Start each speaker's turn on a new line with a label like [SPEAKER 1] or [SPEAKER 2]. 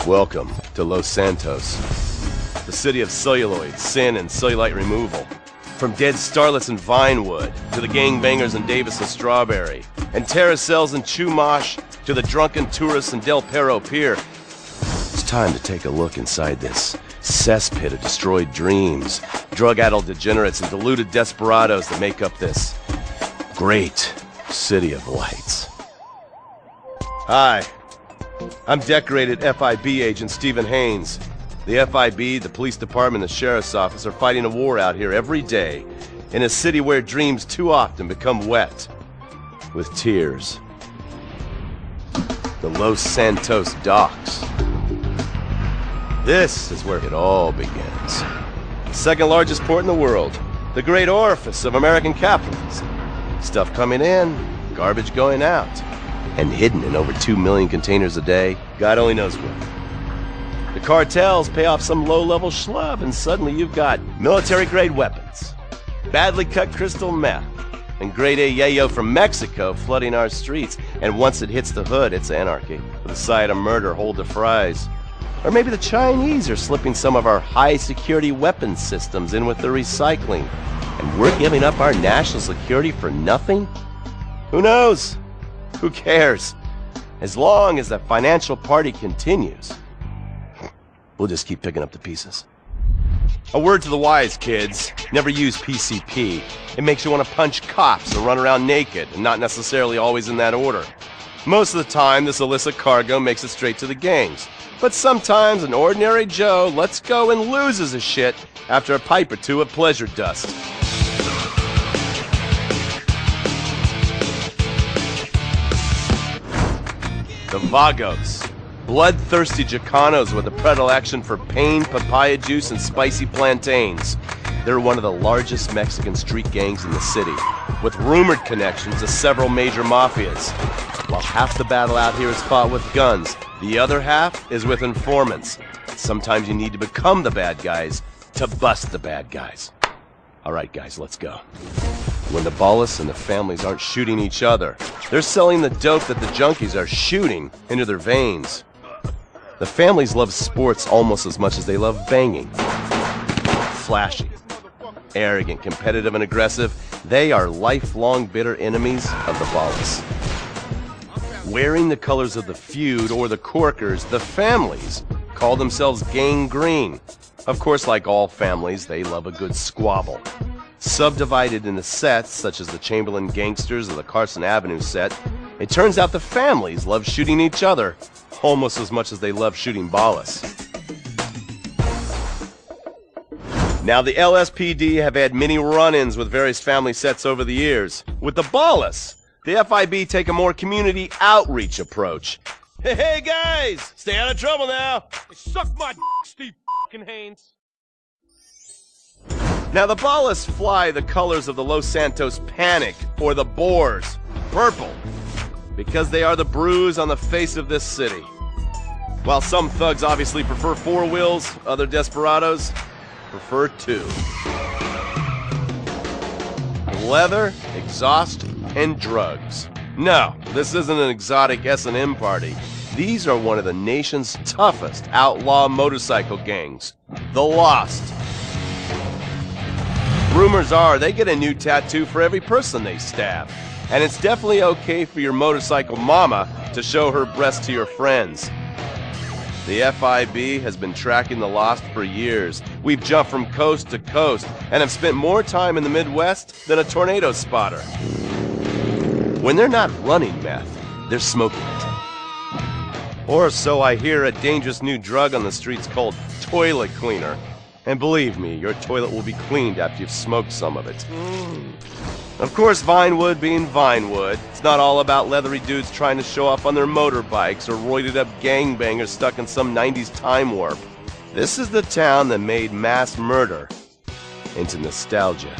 [SPEAKER 1] Welcome to Los Santos, the city of celluloid, sin, and cellulite removal. From dead starlets in Vinewood, to the gangbangers in Davis and Strawberry, and terracels in Chumash, to the drunken tourists in Del Perro Pier. It's time to take a look inside this cesspit of destroyed dreams, drug-addled degenerates, and deluded desperados that make up this great city of lights. Hi, I'm decorated FIB agent Stephen Haynes. The FIB, the police department, and the sheriff's office are fighting a war out here every day in a city where dreams too often become wet with tears. The Los Santos docks. This is where it all begins. The second largest port in the world, the great orifice of American capitalism. Stuff coming in, garbage going out, and hidden in over 2 million containers a day, God only knows where. The cartels pay off some low-level schlub, and suddenly you've got military-grade weapons, badly cut crystal meth, and grade A yayo from Mexico flooding our streets. And once it hits the hood, it's anarchy. With a side of murder, hold the fries. Or maybe the Chinese are slipping some of our high-security weapons systems in with the recycling, and we're giving up our national security for nothing? Who knows? Who cares? As long as the financial party continues, we'll just keep picking up the pieces. A word to the wise, kids. Never use PCP. It makes you want to punch cops or run around naked, and not necessarily always in that order. Most of the time, this illicit cargo makes it straight to the gangs. But sometimes an ordinary Joe lets go and loses his shit after a pipe or two of pleasure dust. The Vagos. Bloodthirsty Chicanos with a predilection for pain, papaya juice, and spicy plantains. They're one of the largest Mexican street gangs in the city, with rumored connections to several major mafias. While half the battle out here is fought with guns, the other half is with informants. Sometimes you need to become the bad guys to bust the bad guys. Alright guys, let's go. When the ballas and the families aren't shooting each other, they're selling the dope that the junkies are shooting into their veins. The families love sports almost as much as they love banging. Flashy, arrogant, competitive, and aggressive, they are lifelong bitter enemies of the ballas. Wearing the colors of the feud or the corkers, the families call themselves Gang Green. Of course, like all families, they love a good squabble. Subdivided into sets, such as the Chamberlain Gangsters or the Carson Avenue set, it turns out the families love shooting each other almost as much as they love shooting ballas. Now, the LSPD have had many run-ins with various family sets over the years. With the ballas, the FIB take a more community outreach approach. Hey guys, stay out of trouble now.
[SPEAKER 2] Suck my Steve Haynes.
[SPEAKER 1] Now the ballas fly the colors of the Los Santos Panic, or the Boers, purple, because they are the bruise on the face of this city. While some thugs obviously prefer 4 wheels, other desperados prefer 2. Leather, exhaust, and drugs. No, this isn't an exotic S&M party. These are one of the nation's toughest outlaw motorcycle gangs, the Lost. Rumors are they get a new tattoo for every person they stab, and it's definitely okay for your motorcycle mama to show her breast to your friends. The FIB has been tracking the Lost for years. We've jumped from coast to coast and have spent more time in the Midwest than a tornado spotter. When they're not running meth, they're smoking it. Or so I hear, a dangerous new drug on the streets called toilet cleaner. And believe me, your toilet will be cleaned after you've smoked some of it. Of course, Vinewood being Vinewood, it's not all about leathery dudes trying to show off on their motorbikes or roided up gangbangers stuck in some 90s time warp. This is the town that made mass murder into nostalgia.